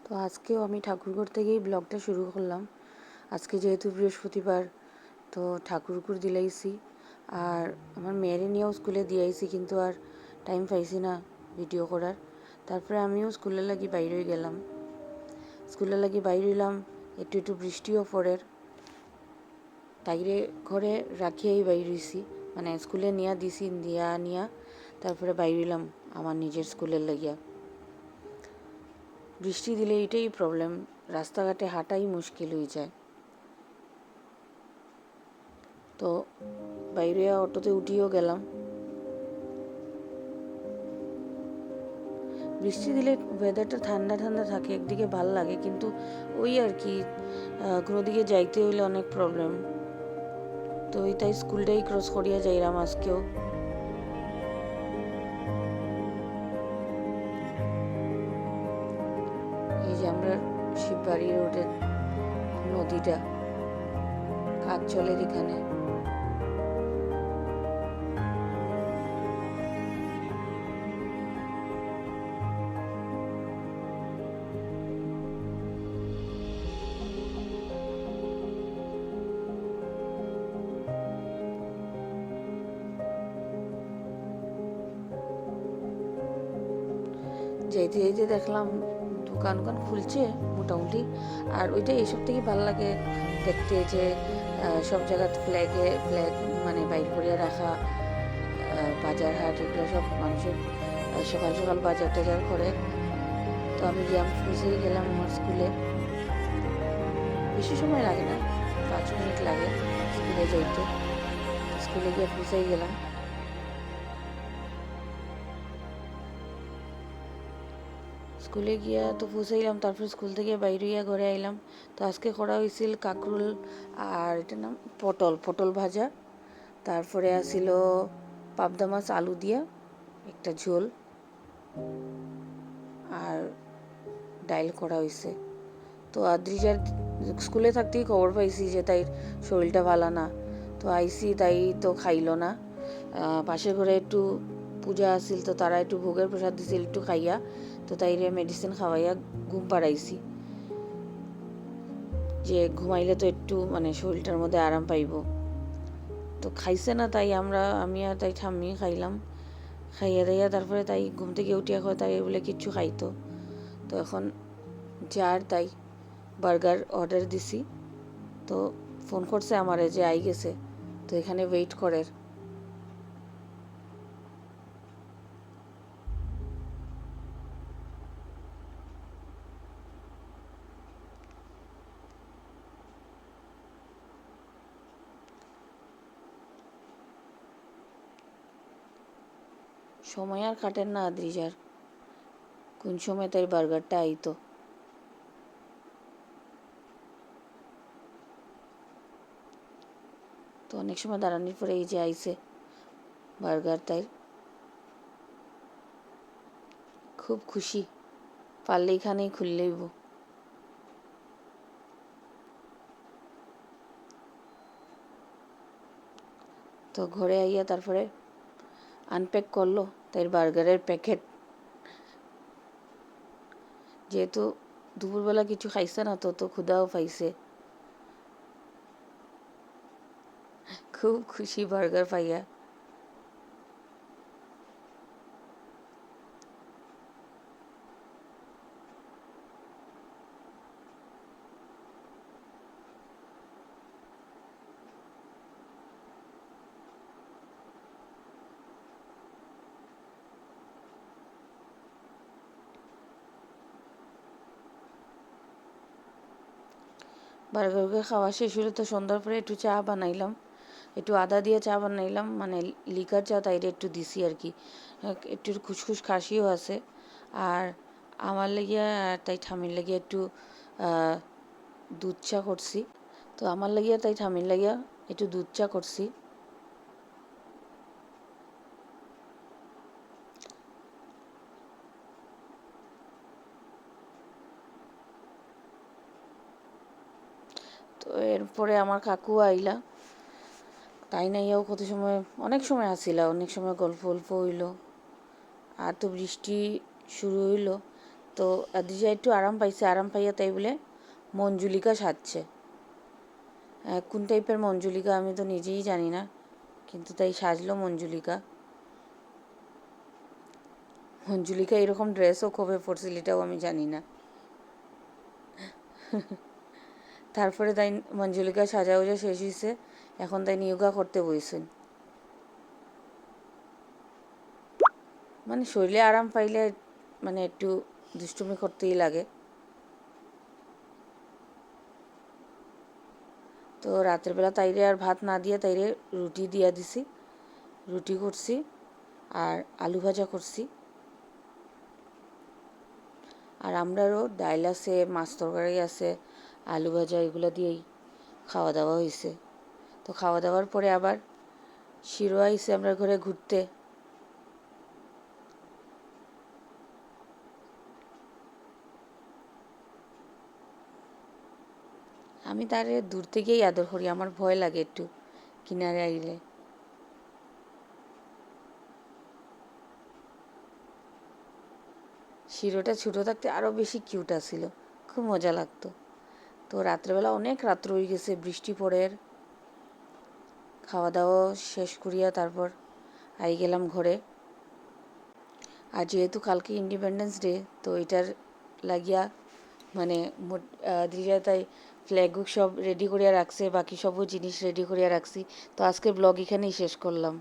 তো আজকেও আমি ঠাকুরঘর থেকেই ব্লগটা শুরু করলাম। আজকে যেহেতু বৃহস্পতিবার, তো ঠাকুরঘর দিলাইছি আর আমার মেয়েরে নিয়েও স্কুলে দিয়াইছি, কিন্তু আর টাইম পাইছি না ভিডিও করার। তারপরে আমিও স্কুলে লাগি বাইরে গেলাম। স্কুলে লাগি বাইরে হইলাম, একটু একটু বৃষ্টিও পড়ের। তাইরে ঘরে রাখিয়াই বাইর হইছি, মানে স্কুলে নিয়া দিছি, নিয়া তারপরে বাইর হইলাম আমার নিজের স্কুলের লাগিয়া। বৃষ্টি দিলে এটাই প্রবলেম, রাস্তাঘাটে হাঁটাই মুশকিল হয়ে যায়। তো বাইরে অটোতে উঠিও গেলাম। বৃষ্টি দিলে ওয়েদারটা ঠান্ডা ঠান্ডা থাকে, একদিকে ভাল লাগে, কিন্তু ওই আর কি কোনো দিকে যাইতে হইলে অনেক প্রবলেম। তো তাই স্কুলটাই ক্রস করিয়া যাইলাম আজকেও। এই যে আমরা শিববাড়ি রোডের নদীটা, কাজ চলের এখানে। যেতে যেতে দেখলাম দোকান খুলছে মোটামুটি। আর ওইটা এইসব থেকে ভালো লাগে দেখতে, যে সব জায়গা ফ্ল্যাগ মানে বাইর করিয়া রাখা, বাজার হাট এগুলো সব মানুষের সকাল সকাল বাজার টাজার করে। তো আমি গিয়ে ফুসেই গেলাম আমার স্কুলে। বেশি সময় লাগে না, 5 মিনিট লাগে স্কুলে যাইতে। স্কুলে গিয়ে ফুসেই গেলাম। স্কুলে গিয়া তো ফুসাইলাম, তারপর স্কুল থেকে বাইরে গিয়া ঘরে আইলাম। তো আজকে করা হয়েছিল কাঁকরোল আর এটার নাম পটল ভাজা। তারপরে আসিল পাবদা মাছ আলু দিয়া একটা ঝোল, আর ডাইল করা হয়েছে। তো আদ্রিজার স্কুলে থাকতেই খবর পাইছি যে তাই শরীরটা ভালো না। তো আইসি, তাই তো খাইল না। পাশের ঘরে একটু পূজা আসিল, তো তারা একটু ভোগের প্রসাদ দিছিল একটু খাইয়া। তো তাইরে মেডিসিন খাওয়াইয়া ঘুম পাড়াইছি, যে ঘুমাইলে তো একটু মানে শরীরটার মধ্যে আরাম পাইব। তো খাইছে না, তাই আমি আর তাই ঠাম্মি খাইলাম। খাইয়া দাইয়া তারপরে তাই ঘুম থেকে উঠিয়া হয় তাই বলে কিচ্ছু খাইতো। তো এখন তাই বার্গার অর্ডার দিছি। তো ফোন করছে আমারে যে আই গেছে, তো এখানে ওয়েট করের। সময় আর কাটেন না আদ্রিজার, কোন সময় তাই বার্গারটা আইতো। তো অনেক সময় দাঁড়ানোর পরে এই যে আইছে বার্গার, তাই খুব খুশি, পারলে এখানেই খুললেইব। তো ঘরে আইয়া তারপরে আনপ্যাক করলো তাই বার্গারের প্যাকেট। যেহেতু দুপুরবেলা কিছু খাইছে না, তো ক্ষুধাও পাইছে। খুব খুশি বার্গার পাইয়া। বার্গার খাওয়া শেষ হলে তো সন্ধ্যার পরে একটু চা বানাইলাম, একটু আদা দিয়ে চা বানাইলাম, মানে লিকার চা, তাইরে একটু দিছি আর কি। একটু খুসখুস খাসিও আছে। আর আমার লাগিয়া তাই ঠামির লাগিয়া একটু দুধ চা করছি। তো আমার লাগিয়া তাই ঠামির লাগিয়া একটু দুধ চা করছি। তো এরপরে আমার কাকু আইলা, তাই নাইয়াও কত সময়, অনেক সময় আসিলা, অনেক সময় গল্প হইল। আর তো বৃষ্টি শুরু হইল, তো দিজা একটু আরাম পাইছে, আরাম পাইয়া তাই বলে মঞ্জুলিকা সাজছে। কোন টাইপের মঞ্জুলিকা আমি তো নিজেই জানি না, কিন্তু তাই সাজলো মঞ্জুলিকা। মঞ্জুলিকা এরকম ড্রেসও কবে পরছিল এটাও আমি জানি না। তারপরে তাই মঞ্জুলিকা সাজা উজা শেষ হয়েছে, এখন তাই ইয়োগা করতে বইছেন। মানে শরীরে আরাম পাইলে মানে একটু দুষ্টুমি করতেই লাগে। তো রাতের বেলা তাইরে আর ভাত না দিয়ে তাইরে রুটি দিয়া দিছি, রুটি করছি আর আলু ভাজা করছি। আর আমরারও ডাইল আছে, মাছ তরকারি আছে, আলু ভাজা, এগুলো দিয়েই খাওয়া দাওয়া হয়েছে। তো খাওয়া দাওয়ার পরে আবার শিরো আইসে আমরা ঘরে ঘুরতে। আমি তারে দূর থেকেই আদর করি, আমার ভয় লাগে একটু কিনারে আইলে। শিরোটা ছোটো থাকতে আরও বেশি কিউট আছিল, খুব মজা লাগতো। তো রাত্রেবেলা অনেক রাত্র হয়ে গেছে, বৃষ্টি পড়ের। খাওয়া দাওয়া শেষ করিয়া তারপর আই গেলাম ঘরে। আর যেহেতু কালকে ইন্ডিপেন্ডেন্স ডে, তো এটার লাগিয়া মানে দিজা তাই ফ্ল্যাগ সব রেডি করিয়া রাখছে, বাকি সবও জিনিস রেডি করিয়া রাখছি। তো আজকের ব্লগ এখানেই শেষ করলাম।